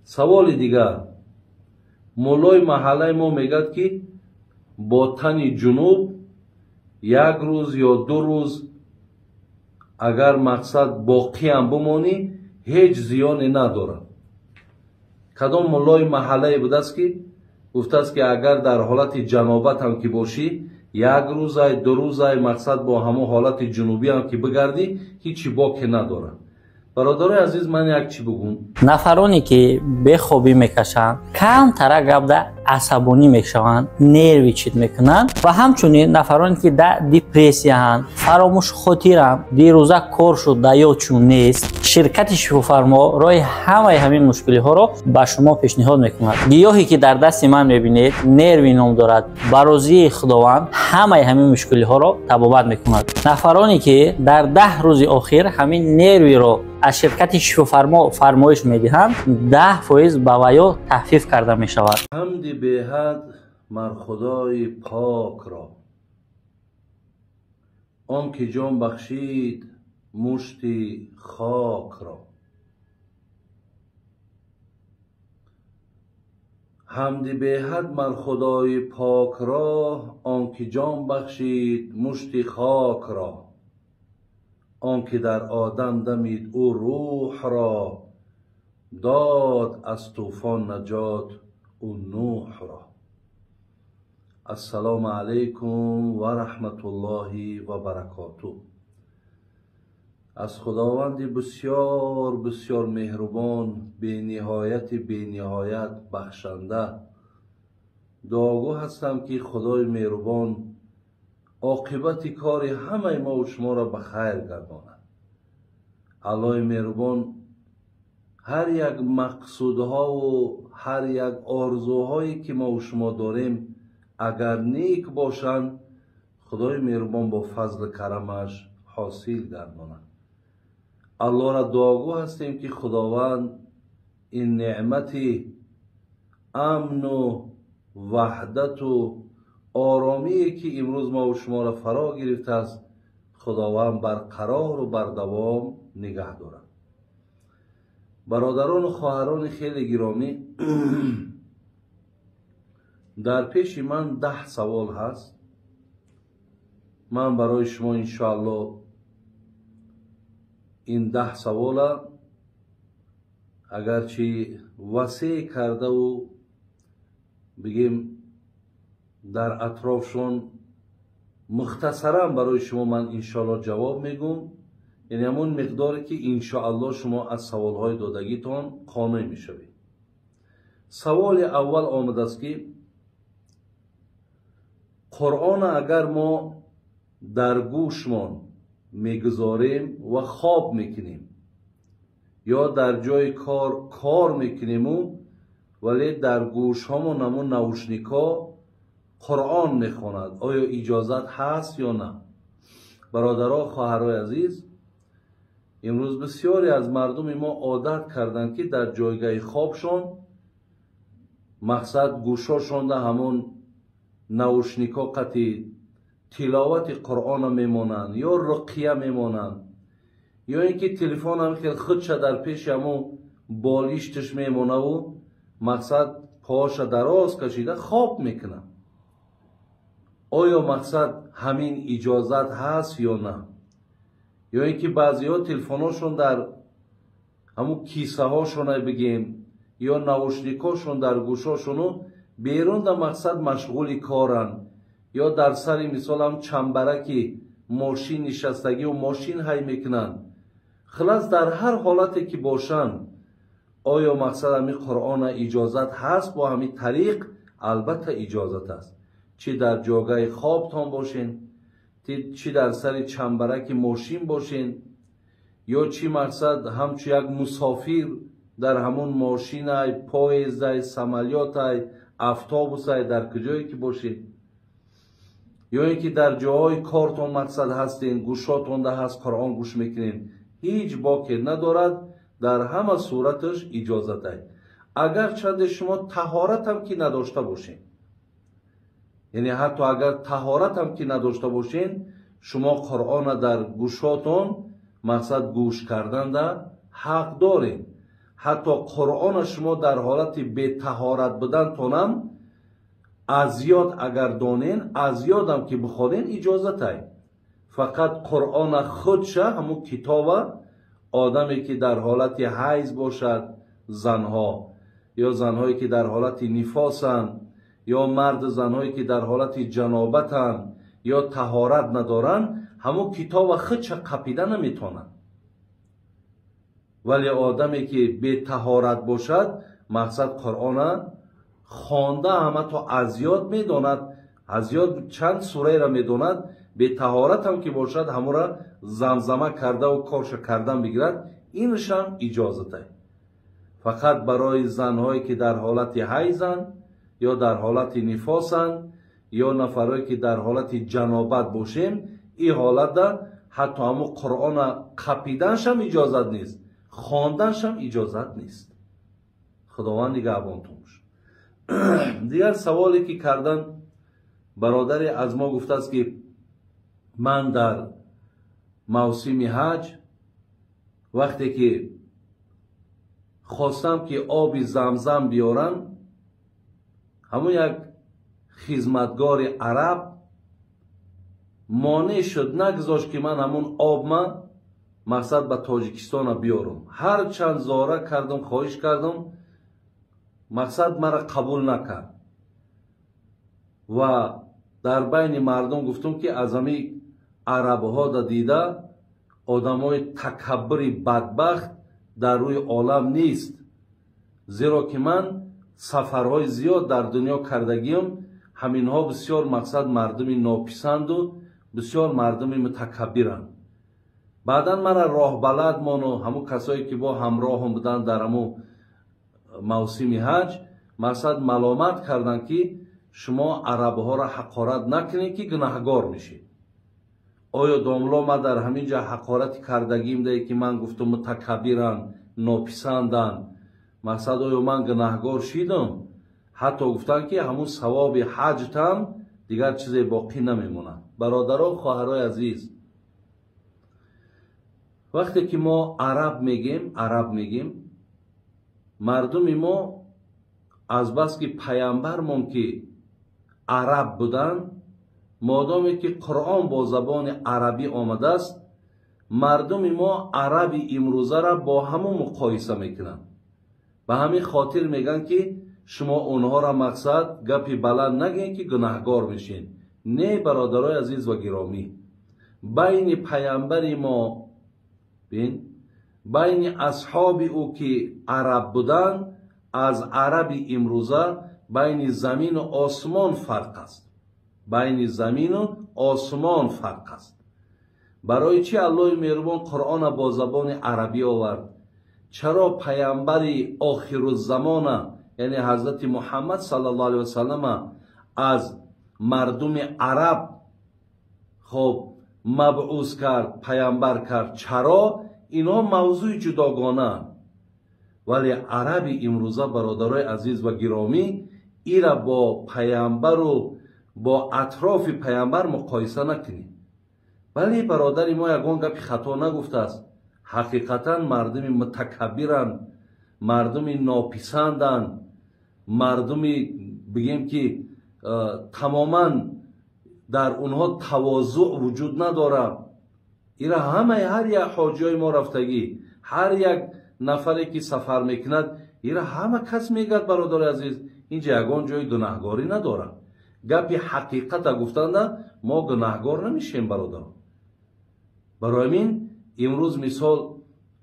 саволи дигар, муллои маҳаллаи мо мегӯяд ки бо тани ҷунуб як рӯз ё ду рӯз агар мақсад боқиам бимонӣ ҳеҷ зиёне надорад. кадом муллои маҳаллае будааст ки гуфтааст ки агар дар ҳолати ҷанобатам ки бошӣ як рӯзай ду рӯзай мақсад бо ҳамон ҳолати ҷунубиам ки бигардӣ ҳичи боке надорад. бародарои азиз, ман як чӣ бигӯм. нафароне ки бехобӣ мекашанд камтара гапда асабонӣ мешаванд, нерви чит мекунанд ва ҳамчунин нафароне ки да депрессияанд, фаромӯшхотиранд, дирӯза кор шуд даё чун нест, ширкати шифофармо роҳи ҳамаи ҳамин мушкилиҳоро ба шумо пешниҳод мекунад. гиёҳе ки дар дасти ман мебинед нерви ном дорад, ба розии худованд ҳамаи ҳамин мушкилиҳоро табобат мекунад. нафароне ки дар 10 рӯзи охир ҳамин нервиро аз ширкати шифофармо фармоиш медиҳанд 10% ба ваё таҳфиф карда мешавад. ҳамди беҳад мар худои покро, он ки ҷон бахшид мушти хокро. ҳамди беҳад мар худои покро, он ки ҷон бахшид мушти хокро. он ки дар одам дамид ӯ рӯҳро, дод аз тӯфон наҷот ӯ нӯҳро. ассалому алайкум ва раҳматуллоҳи ва баракотуҳ. аз худованди бисёр бисёр меҳрубон, бениҳояти бениҳоят бахшанда дуогӯ ҳастам ки худои меҳрубон оқибати кори ҳамаи мову шуморо ба хайр гардонад. аллоҳи меҳрубон ҳар як мақсудҳову ҳар як орзуҳое ки мову шумо дорем агар нек бошанд, худои меҳрубон бо фазлу карамаш ҳосил гардонад. аллоҳро дуогӯ ҳастем ки худованд ин неъмати амну ваҳдату оромие ки имрӯз мо шуморо фаро гирифтааст, худованд барқарору бардавом нигаҳ дорад. бародарону хоҳарони хеле гиромӣ, дар пеши ман 10 савол ҳаст. ман барои шумо иншоалло ин 10 савола агарчи васеъ кардаву бигем дар атрофшон мухтасаран барои шумо ман иншоалло ҷавоб мегӯм. яъне ҳамон миқдоре ки иншоалло шумо аз саволҳои додагитон қонеъ мешавед. саволи аввал омадааст ки қуръона агар мо дар гӯшмон мегузорем ва хоб мекунем ё дар ҷои кор мекунему, вале дар гӯшҳомон ҳамон наушникҳо қуръон мехонад, оё иҷозат ҳаст ё на? бародаро, хоҳарои азиз, имрӯз бисёре аз мардуми мо одат карданд ки дар ҷойгаҳи хобшон мақсад гӯшошонда ҳамон наушникҳо қати тиловати қуръона мемонанд ё руқя мемонанд, ё ин ки телефонам хел худша дар пеши ҳамон болишташ мемонаву мақсад поша дароз кашида хоб мекунад. оё мақсад ҳамин иҷозат ҳаст ё на? ё ин ки баъзеҳо телефоношон дар ҳамун кисаҳошонай бигем ё наушникҳошон дар гӯшошону берунда мақсад машғули коранд ё дар сари мисол ҳам чамбараки мошин нишастагиву мошин ҳай мекунанд. хилас дар ҳар ҳолате ки бошанд, оё мақсад ҳамин қуръона иҷозат ҳаст? бо ҳамин тариқ албатта иҷозат аст. чӣ дар ҷойгаҳи хобтон бошен, чӣ дар сари чамбараки мошин бошен, ё чӣ мақсад ҳамчун як мусофир дар ҳамон мошинай, поездай, самолётай, автобусай, дар куҷое ки бошед, ё ин ки дар ҷоҳои кортон мақсад ҳастен, гӯшотонда ҳаст, қуръон гӯш мекунен, ҳеҷ боке надорад. дар ҳама сураташ иҷозатай. агарчанде шумо таҳоратам ки надошта бошен, яъне ҳатто агар таҳоратам ки надошта бошен, шумо қуръона дар гӯшотон مقصد گوش کردن در حق دارین. حتی قرآن شما در حالت به طهارت بودن تونم از یاد اگر دانین، از یادم که بخورین اجازت های. فقط قرآن خودشه همون کتاب آدمی که در حالت حیض باشد، زنها یا زنهایی که در حالت نفاسن یا مرد زنهایی که در حالت جنابتن یا طهارت ندارن، همون کتاب خودش قپیده نمیتونن. ولی آدمی که به طهارت باشد مقصد قرآن خوانده همه تا از یاد میداند، از یاد چند سوره را میداند، به طهارت هم که باشد همون را زمزمه کرده و کارش کردن بگیرد، اینش هم اجازته. فقط برای زنهایی که در حالت حیضن یا در حالت نفاسن یا نفرهایی که در حالت جنابت باشیم، این حالت ده حتی همون قرآن قپیدنش هم اجازت نیست، خواندنش هم اجازت نیست. خداوند نگهبانتون باشه. دیگر سوالی که کردن برادری از ما گفته است که من در موسم حج وقتی که خواستم که آب زمزم بیارم، همون یک خدمتگار عرب مانع شد، نگذاشت که من همون آب مقصد به تاجیکستان بیارم. هر چند زاره کردم، خواهش کردم، مقصد مرا قبول نکرد. و در بین مردم گفتم که از همین عربها دا دیده آدمای تکبری بدبخت در روی عالم نیست، زیرا که من سفرهای زیاد در دنیا کردگیم، همینها بسیار مقصد مردم ناپسند و بسیار مردم متکبرند. بعدا مرا راه بلد مانو همون کسایی که با همراه هم بودن در همون موسم حج مقصد ملامت کردن که شما عربها را حقارت نکنید که گناهگار میشید. آیا داملا ما در همین جا حقارت کردگیم ده که من گفتم متکبرن، ناپسندن، مقصد آیا من گناهگار شیدم؟ حتی گفتن که همون ثواب حج تام دیگر چیزی باقی نمیمونه. برادران و خواهرای عزیز، وقتی که ما عرب میگیم مردم ما از بس که پیامبرمون که عرب بودن، مادامی که قرآن با زبان عربی آمده است، مردم ما عربی امروزه را با همون مقایسه میکنن. به همین خاطر میگن که شما اونها را مقصد گپی بلند نگین که گناهگار میشین. نه برادرای عزیز و گرامی، بین پیامبر ما بین اصحاب او که عرب بودن از عربی امروزه بین زمین و آسمان فرق است. بین زمین و آسمان فرق است. برای چی الله مهربان قرآن با زبان عربی آورد؟ چرا پیامبر آخر الزمان یعنی حضرت محمد صلی الله علیه و سلم از مردم عرب خب مبعوث کرد، پیامبر کرد؟ چرا؟ اینا موضوع جداگانه، ولی عربی امروزه برادرای عزیز و گرامی ایرا با پیامبر و با اطراف پیامبر مقایسه نکنید. ولی برادری ما یگان گپی خطا نگفته است. حقیقتا مردم متکبرن، مردم ناپسندن، مردم بگیم که تماما در اونها تواضع وجود نداره. ایرا همه هر یک حاجی ما رفتگی، هر یک نفری که سفر میکند، ایرا همه کس میگد برادر عزیز اینجا یگان جای گناهگاری نداره. گپی حقیقت گفتن ما گناهگار نمیشیم برادر. برای این امروز مثال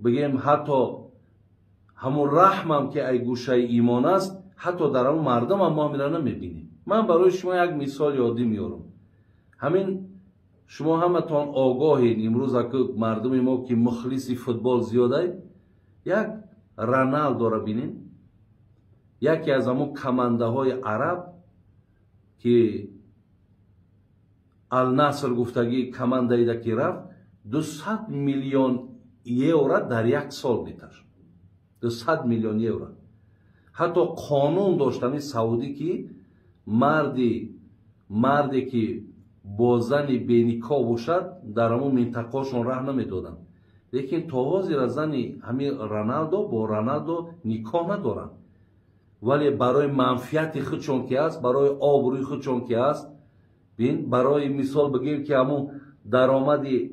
بگیم حتی همون رحمم که ای گوشه ایمان است، حتی در همون مردم هم ما میره نمیبینیم. من برای شما یک مثال یادی میارم. همین شما همتان آگاهین امروز که مردم ما که مخلصی فوتبال زیاده، یک رونالدو را بینین، یکی از همون کمانده های عرب که النصر گفتگی کمانده ایده که رفت 200 میلیون یورو در یک سال میتر. 200 میلیون یورو. حتی قانون داشتن سعودی که مردی که با زن بینیکا باشد در همون منطقهشون راه نمیدادن. لیکن تا حاضر زنی همین رونالدو با رونالدو نکاح ندارن، ولی برای منفعت خودشون که است، برای آبروی خودشون که است، بین برای مثال بگیم که همون درآمدی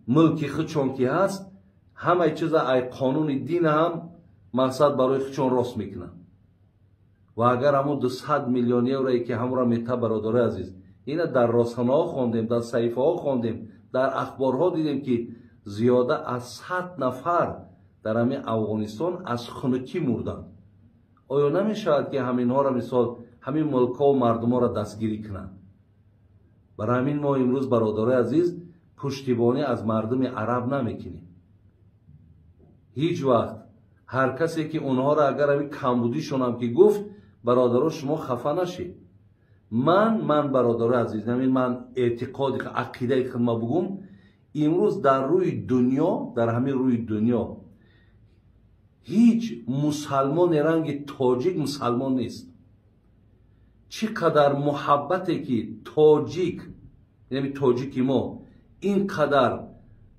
ملک خودشون که هست، همه چیز ای قانون دین هم مقصد برای خودشون راست میکنن. و اگر همون 200 میلیون یورویی که همون را میته برادر عزیز، اینا در رسانه ها خواندیم، در صحیفه ها خواندیم، در اخبارها دیدیم که زیاده از 100 نفر در همین افغانستان از خنکی مردن. آیا نمیشود که همین ها را مثال همین ملک ها و مردم ها را دستگیری کنند؟ برای همین ما امروز برادر عزیز پشتیبانی از مردم عرب نمیکنیم. هیچ وقت هر کسی که اونها را اگر همین کمبودیشون هم که گفت، برادرها شما خفه نشید. من برادر عزیز، من اعتقاد عقیده خود ما بگم، امروز در روی دنیا، در همین روی دنیا هیچ مسلمان رنگ تاجیک مسلمان نیست. چقدر محبتی که تاجیک، یعنی تاجیکی ما، اینقدر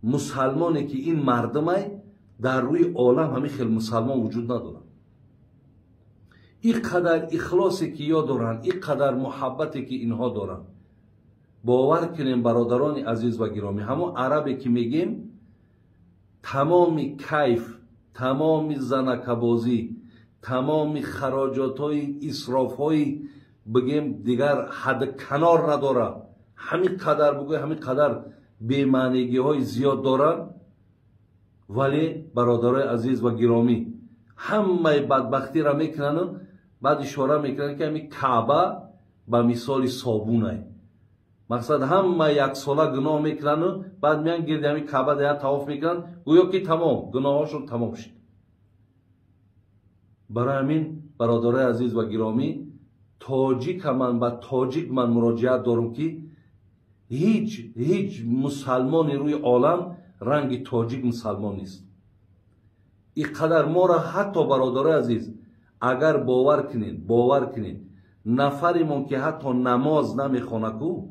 مسلمانی که این مردمه در روی عالم همین خیلی مسلمان وجود ندارن. اینقدر اخلاصی که یا دارن، اینقدر محبتی که اینها دارن. باور کنیم برادران عزیز و گرامی، همون عربی که میگیم تمام کیف، تمام زنکبازی، تمام خراجات های اسراف های بگیم دیگر حد کنار نداره، همین قدر بگوی همین قدر بی‌معنیگی های زیاد دارن. ولی برادرای عزیز و گرامی، همه بدبختی را میکنن، بعد اشاره میکنن که همین کعبه به مثال صابونه، مقصد همه یک ساله گناه میکنن، بعد میان گرد همین کعبه دیگه طواف میکنن، گویا که تمام گناهاشون تمام شد. برای همین برادرای عزیز و گرامی، تاجیک من مراجعت دارم که هیچ مسلمانی روی عالم رنگ تاجیک مسلمان نیست. اینقدر ما را حتی برادرای عزیز اگر باور کنین نفریمون که حتی نماز نمیخونه کو،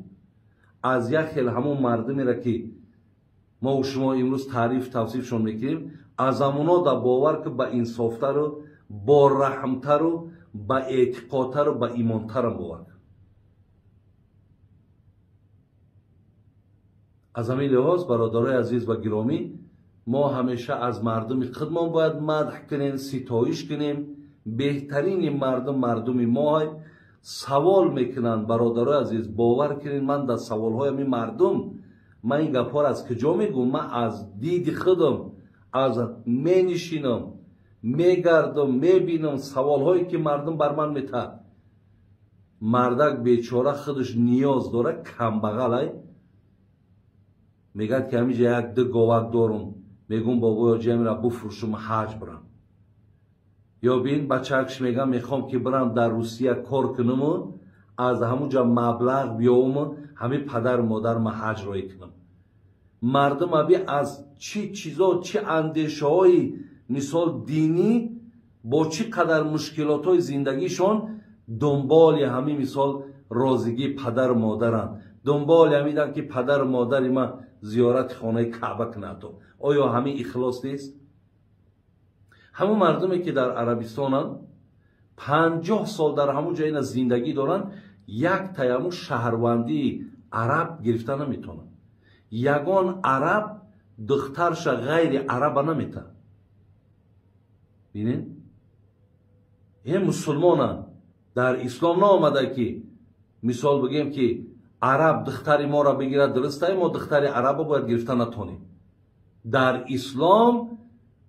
از یک خیل همون مردمی را که ما و شما امروز توصیفشون میکنیم، از همونا در باور که با انصافتر و با رحمتر و با اعتقادتر و با ایمانتر هم باور. از همین لحاظ برادرای عزیز و گرامی، ما همیشه از مردم خودمان باید مدح کنیم، ستایش کنیم. بهترین مردم ما سوال میکنن. برادرای عزیز باور کنین، من در سوالهای همین مردم، من این گپ‌ها را از کجا میگم؟ من از دید خودم، از مینشینم، میگردم، میبینم سوالهایی که مردم بر من میته. مردک بیچاره خودش نیاز داره، کمبغل میگه که همینجا یک دو گاوک دارم، میگم بابا جمع را بفروشم حج برم. یا بین بچه‌اش میگم میخوام که برم در روسیه کار کنم، از همونجا مبلغ بیام همین پدر مادر ما حج را کنم. مردم ابی از چی چیزا، چه اندیشه های مثال دینی، با چی قدر مشکلات های زندگیشان دنبال همین مثال رازگی پدر مادرن، دنبال همیدن که پدر مادر ما زیارت خانه کعبه کنه. آیا همین اخلاص نیست؟ همون مردمی که در عربستانن 50 سال در همون جای زندگی دارن، یک تایمو شهروندی عرب گرفتن نمیتونن. یگان عرب دخترش غیر عرب نمیته. بینین؟ این مسلمانن. در اسلام نامده که مثال بگیم که عرب دختری ما را بگیرد، درسته ما دختری عرب باید گرفتن نتونیم. در اسلام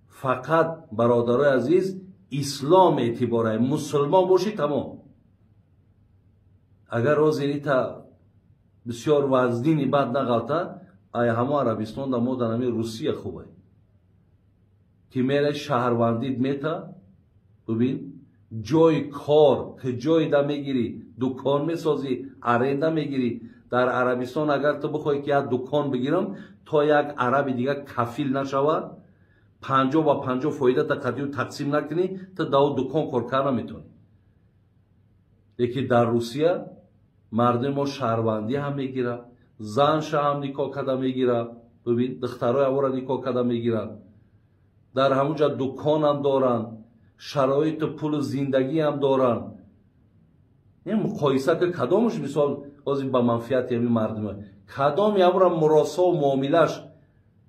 فقط برادرای عزیز اسلام اعتباره، مسلمان باشی تمام. اگر روزی تا بسیار وزدینی بد نغلطه، ای همه عربستان در مدن همی روسیه خوبه که میره شهروندید میته. ببین جای کار که جای دا میگیری، دکان میسازی، ارنده میگیری. در عربستان اگر تو بخوای که یک دکان بگیرم تا یک عربی دیگه کفیل نشود، 50 فایده تا قدیو تقسیم نکنی، تا دو دکان کار کردن میتونی. یکی در روسیه مردم ما شهروندی هم میگیره، زنش هم نکاح کرده میگیره. ببین دخترای اورا نیکو کدا میگیرن، در همونجا دکان هم دارن، شرایط پول زندگی هم دارن. این مقایسه که کدامش مثال بازی با منفعت همین مردمه، کدام یورا مراسا و معاملش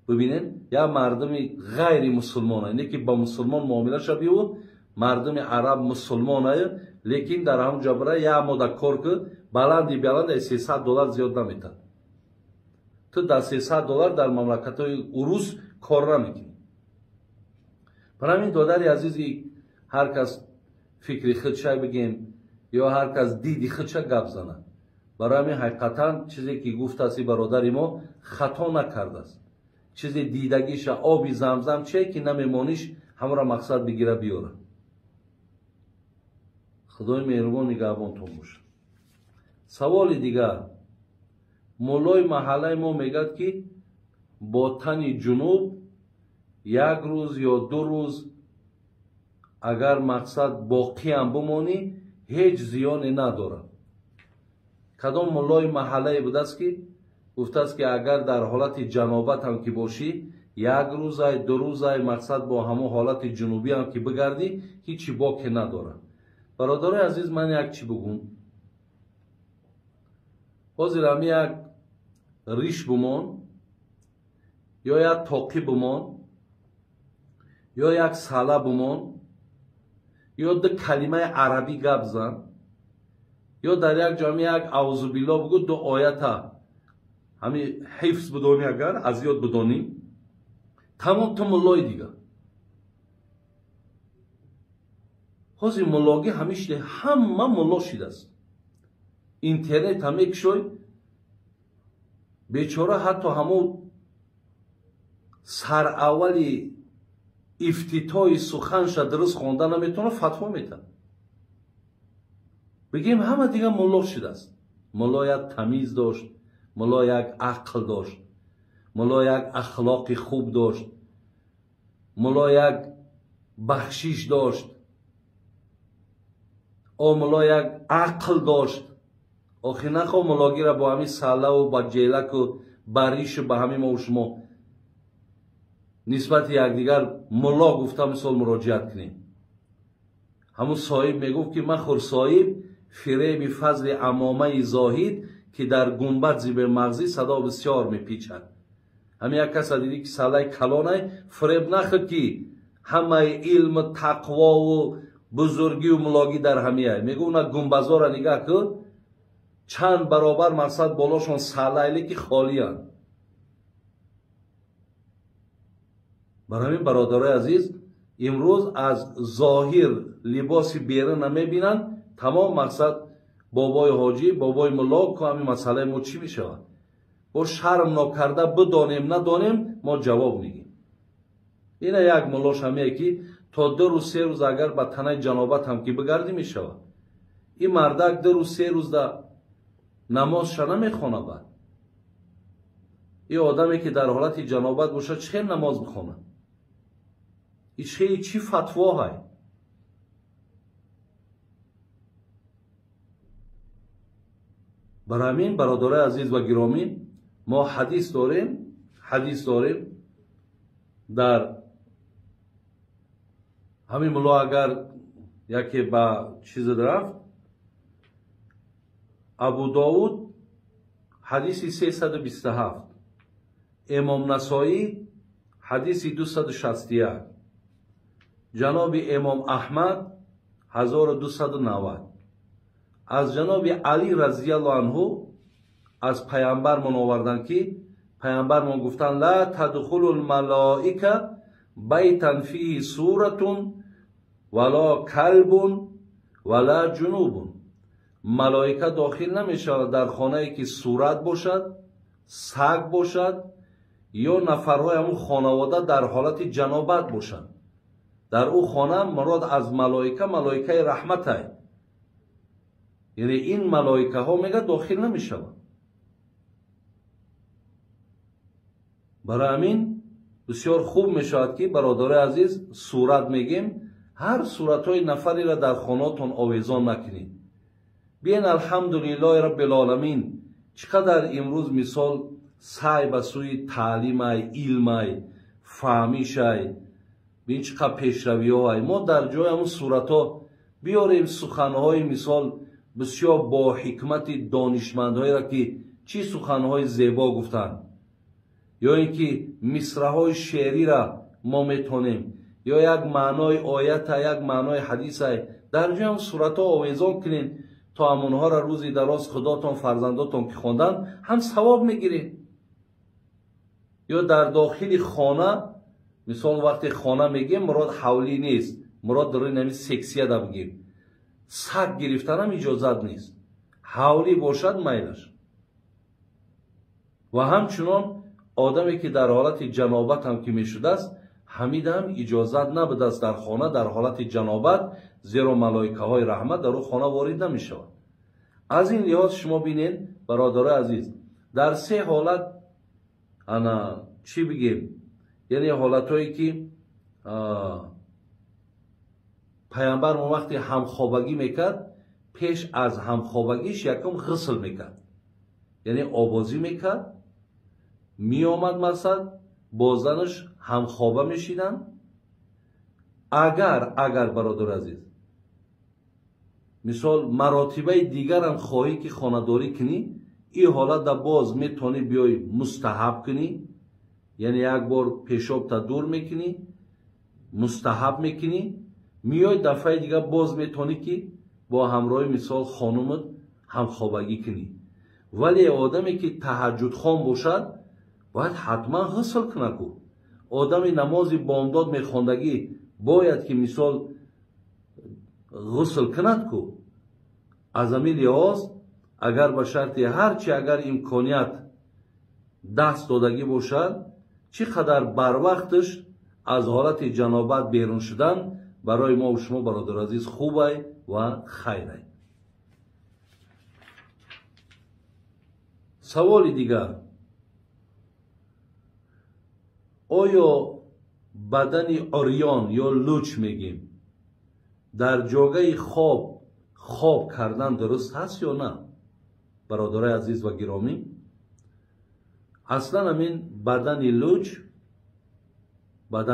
ببینین یا مردمی غیر مسلمانه، اینه که با مسلمان معامله شبیه و مردم عرب مسلمانه، لیکن در همونجا برای یا مدکار که بلندی $300 زیاد نمیتن. تو در $300 در مملکت های اروس کار نمیکنی. برای همین دادر عزیزی هر کس فکری خودشه بگیم یا هر کس دیدی خودشه گپ زنه. برای همین حقیقتا چیزی که گفت است برادر ما خطا نکرده است. چیزی دیدگیش آبی زمزم چه که نمیمانیش همه را مقصد بگیره بیاره. خدای مهربان نگهبانتون باشه. سوال دیگر، مولای محله ما میگد که با تن جنوب یک روز یا 2 روز اگر مقصد باقی هم بمانی هیچ زیانی نداره. کدام مولای محله بود است که گفته است که اگر در حالت جنابت هم که باشی 1 روز 2 روز مقصد با همون حالت جنوبی هم که بگردی هیچی باقی نداره. برادر عزیز من یک چی بگم، حاضر همی یک ریش بمان یا یک تاقی بمان یا یک ساله بمان یا 2 کلمه عربی گپ زن یا در یک جامعه یک اعوذ بالله بگو 2 آیت همین حفظ بدانی، اگر از یاد بدانی تمام تو ملای دیگه. حاضر ملاگی همیشه همه ملا شده است. اینترنت همه کشوی بیچاره حتی همون سر اولی افتتاحی سخنش درست خوانده نمیتونه فتوا میتن. بگیم همه دیگه ملا شده است. ملا یک تمیز داشت، ملا یک عقل داشت، ملا یک اخلاق خوب داشت، ملا یک بخشش داشت، ملا یک عقل داشت. آخی نخواه ملاگی را با همین ساله و با جیلک و بریش و با همین ما و شما نسبت یک دیگر ملا گفته مثال مراجعت کنیم. همون صاحب میگفت که من خور صاحب فریب فضل امامه زاهد که در گنبد زیب مغزی صدا بسیار میپیچد. همین یک کس دیدی که ساله کلانه فریب نخورد که همه علم تقوا و بزرگی و ملاگی در همیه. میگه اونا گنبزا را نگاه که چند برابر مقصد بالاشون ساله که خالی هست. برای همین برادرای عزیز امروز از ظاهر لباسی بیرون نمیبینن، تمام مقصد بابای حاجی بابای ملا که همین مسئله ما چی میشه؟ با شرم نکرده بدانیم ندانیم ما جواب میگیم. این یک ملاش همیه که تا 2 روز 3 روز اگر با تنه جنابت هم که بگردی میشه. این مردک 2 روز 3 روز ده نمازش نمیخونه. بعد این آدمی که در حالت جنابت باشه چه نماز بخونه؟ این چی فتوا های؟ برای همین برادرای عزیز و گرامی ما حدیث داریم در همین ملا اگر یکی با چیز درفت ابو داود حدیث 327، امام نسائی حدیث 261، جناب امام احمد 1290. از جناب علی رضی الله عنه از پیامبر من آوردن که پیامبر من گفتن لا تدخل الملائکه بیتا فیه سورة ولا کلب ولا جنوب. ملائکه داخل نمیشه در خانه‌ای که صورت باشد، سگ باشد یا نفرهای همون خانواده در حالت جنابت باشند. در او خانه مراد از ملائکه رحمت است. یعنی این ملائکه ها میگه داخل نمیشه. برای همین بسیار خوب میشود که برادر عزیز صورت میگیم هر صورت های نفری را در خانه‌تون آویزان نکنید. بیاین الحمدلله رب العالمین چقدر امروز مثال سعی به سوی تعلیم علم فهمیش ببین چقدر پیشروی های ما در جای همون صورت ها بیاریم سخنهای مثال بسیار با حکمت دانشمندهایی را که چی سخنهای زیبا گفتن، یا اینکه مصرعهای شعری را ما میتونیم یا یک معنای آیت یک معنای حدیث در جای همون صورت ها آویزان کنین تا همونها را روزی دراز خداتون فرزنداتون که خوندن هم ثواب میگیرین. یا در داخل خانه مثال وقتی خانه میگیم مراد حولی نیست، مراد داریم نمی سکسیه دا بگیم، سگ گرفتن هم اجازت نیست، حولی باشد میلش. و همچنان آدمی که در حالت جنابت هم که میشده است حمید هم اجازت نبوده است در خانه در حالت جنابت، زیرا ملائکه های رحمت در او خانه وارد نمیشود. از این لحاظ شما بینید برادر عزیز در سه حالت انا چی بگیم، یعنی حالت هایی که پیامبر ما وقتی همخوابگی میکرد پیش از همخوابگیش یکم غسل میکرد، یعنی آبازی میکرد، می آمد مثلا با زنش همخوابه میشیدن. اگر برادر عزیز مثال مراتبه دیگر هم خواهی که خانه‌داری کنی، این حالت در باز میتونی بیای مستحب کنی، یعنی یک بار پیشاب تا دور میکنی مستحب میکنی، میای دفعه دیگه باز میتونی که با همراه مثال خانومت همخوابگی کنی. ولی آدمی که تهجد خوان باشد باید حتما غسل کنه. کو آدمی نماز بامداد میخواندگی باید که مثال غسل کند. کو از همین لحاظ اگر به شرطی هرچی اگر امکانیت دست دادگی باشد چقدر بر وقتش از حالت جنابت بیرون شدن برای ما و شما برادر عزیز خوبه و خیره. سوال دیگر، آیا بدن عریان یا لوچ میگیم در جاگه خواب کردن درست هست یا نه؟ برادرای عزیز و گرامی، اصلا همین بدن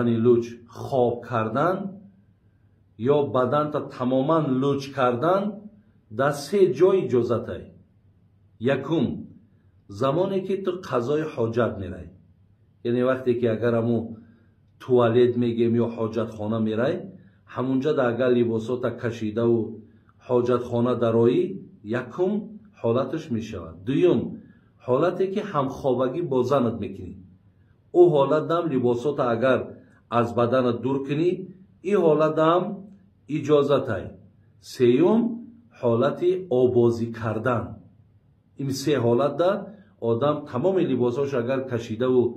لوچ خواب کردن یا بدن تا تماما لوچ کردن در سه جای اجازت هست. یکم زمانی که تو قضای حاجت میرای، یعنی وقتی که اگر همون توالت میگیم یا حاجت خانه میرای همونجا در اگر لباسات کشیده و حاجت خانه درایی یکم حالتش میشود. دویم حالتی که همخوابگی با زنت میکنی، او حالت هم لباسات اگر از بدن دور کنی این حالت هم اجازت هست. سیوم حالت آبازی کردن، این سه حالت ده آدم تمام لباساش اگر کشیده و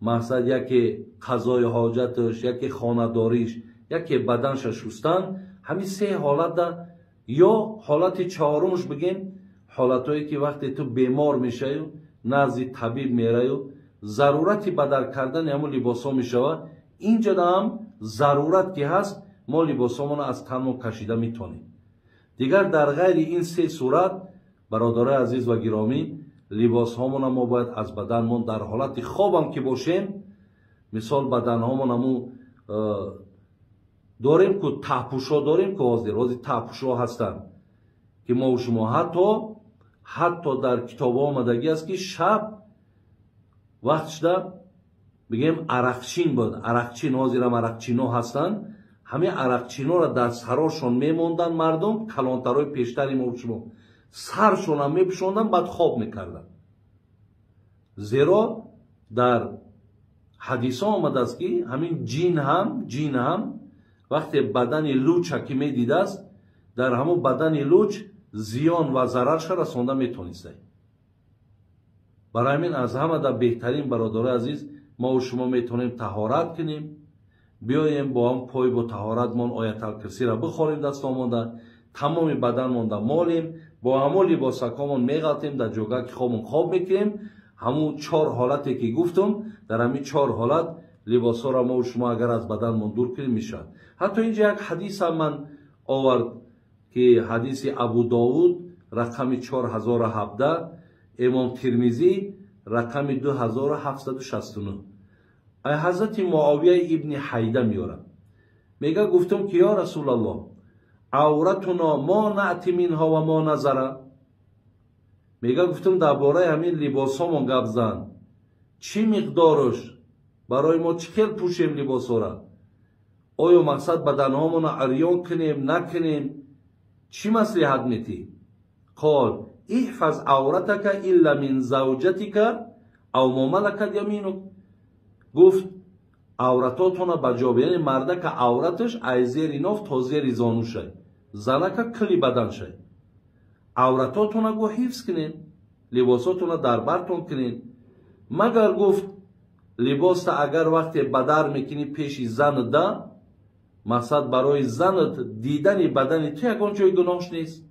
مقصد یکی قضای حاجتش یکی خانه‌داریش یکی بدنش شستن، همین سه حالت ده. یا حالت چهارمش بگیم حالتایی که وقتی تو بیمار میشه و نزد طبیب میره و ضرورتی بدل کردن همون لباسا میشود، اینجا هم ضرورت که هست ما لباسامون از تن کشیده میتونیم. دیگر در غیر این سه صورت برادرای عزیز و گرامی لباس هامون ما باید از بدنمون در حالت خوابم که باشیم، مثال بدن هامون همون داریم که تحپوشا داریم که رازی تحپوشا هستن که ما و شما حتی در کتاب آمدگی است که شب وقتش ده بگیم عرقچین بود، عرقچین حاضرم عرقچین ها هستن، همه عرقچین ها را در سراشون میموندن مردم، کلانترهای پیشتری ما و شما سرشون هم میپشوندن بعد خواب میکردن. زیرا در حدیث ها آمده است که همین جین هم وقتی بدن لوچ که میدیده است در همون بدن لوچ زیان و ضررش رسانده میتونسته. برای همین از همه در بهترین برادر عزیز ما و شما میتونیم طهارت کنیم، بیاییم با هم پای با طهارت من آیت الکرسی را بخوریم دست آمونده، تمام بدن مونده مالیم، با همون لباسکامون میغلطیم، در جوگه که خواب میکنیم. همون 4 حالتی که گفتم در همین 4 حالت لباسا را ما و شما اگر از بدن من دور کنیم میشن. حتی اینجا یک حدیث هم من آورد که حدیث ابو داود رقم 4017، امام ترمذی رقم 2769. حضرت معاویه ابن حیده میاره، میگه گفتم که یا رسول الله عورتنا ما نأتی منها و ما نظره. میگه گفتم درباره همین لباسامون گپ زن، چی مقدارش برای ما چیکل پوشیم لباسا را؟ آیا مقصد بدنهامون عریان کنیم نکنیم؟ چی مصلحت میتی؟ قال احفظ عورتک الا من زوجتک او ما ملکت یمینک. گفت عورتاتون بجا بیانی، مرده که عورتش از زیر ناف تا زیر زانو شد، زنه که کلی بدن شد. عورتاتون گو حفظ کنین، لباساتون در برتون کنین. مگر گفت لباس تا اگر وقتی بدر میکنی پیش زن ده، مقصد برای زنت دیدن بدن تو یکان جای گناهش نیست.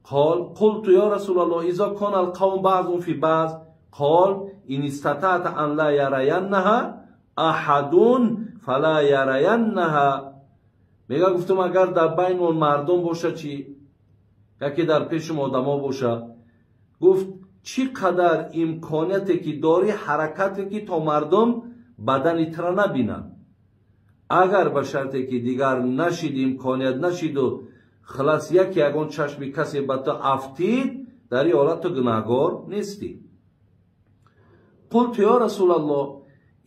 قال قلت یا رسول الله اذا کان القوم بعضهم فی بعض قال ان استطعت ان لا یرینها احد فلا یرینها. میگه گفتم اگر در بین اون مردم باشه چی؟ یکی در پیش آدما باشه. گفت چی قدر امکانیتی که داری حرکتی که تا مردم بدنی تر نبینن. اگر به شرطی که دیگر نشید، امکانیت نشید و خلاص یکی اگون چشمی کسی به تو افتید، در این حالت تو گناهگار نیستی. قلت یا رسول الله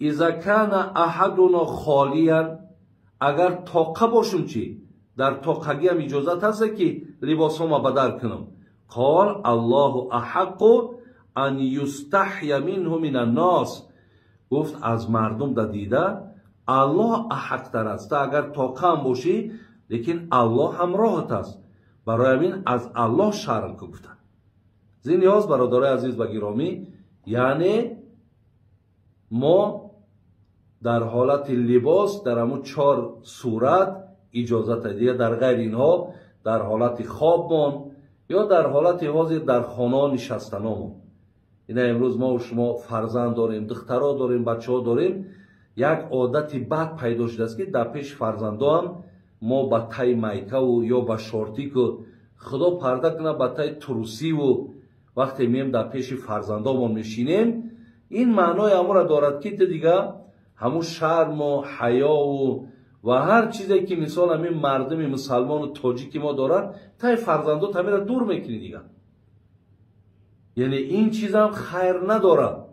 اذا کان احدنا خالیا، اگر طاقه باشم چی؟ در طاقگی هم اجازت هست که لباسم بدر کنم. قال الله احق ان یستحی منه من الناس. گفت از مردم در دیده الله احق تر است. اگر طاقه هم باشی لیکن الله همراهت است، برای همین از الله شرم که گفتن. زین نیاز برادرای عزیز و گرامی، یعنی ما در حالت لباس در همون 4 صورت اجازت دیگه، در غیر اینها در حالت خوابمان یا در حالت حاضر در خانه نشستنامون. اینا امروز ما و شما فرزند داریم، دخترها داریم، بچه ها داریم. یک عادتی بد پیدا شده است که در پیش فرزندا هم ما با تای میکه و یا با شورتی که خدا پرده کنه با تای تروسی و وقتی میم در پیش فرزندامون میشینیم، این معنای امو را دارد که دیگه همون شرم و حیا و هر چیزی که مثال همین مردم مسلمان و تاجیکی ما دارد تای فرزندا تمیره دور میکنی دیگه. یعنی این چیز هم خیر ندارد.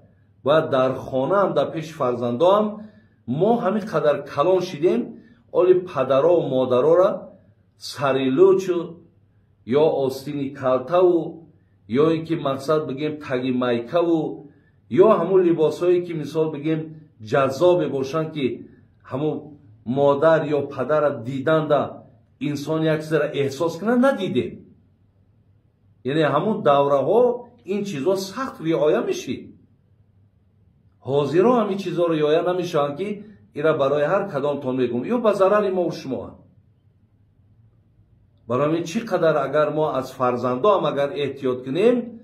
و در خانه هم در پیش فرزندا هم ما همین قدر کلان شدیم، اولی پدرها و مادرها را سریلوچ یا آستینی کلته و یا اینکه مقصد بگیم تگی میکه و یا همون لباس هایی که مثال بگیم جذاب باشن که همون مادر یا پدر دیدن دا انسان یک ذره احساس کنه ندیده. یعنی همون دوره ها این چیزها سخت رعایه میشی. حاضرها همین چیزها رو رعایه نمیشن که ایرا برای هر کدام تان میگم یا به ضرر ما و شما. برای چی قدر اگر ما از فرزندا هم اگر احتیاط کنیم،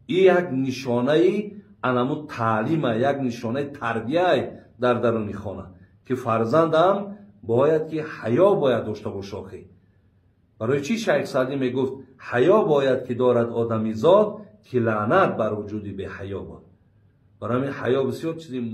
این یک نشانه انمو تعلیمه، یک نشانه تربیه در درون خانه که فرزند هم باید که حیا باید داشته باشه. برای چی شیخ سعدی میگفت حیا باید که دارد آدمی زاد که لعنت بر وجودی به حیا باد. برای حیا بسیار چیزی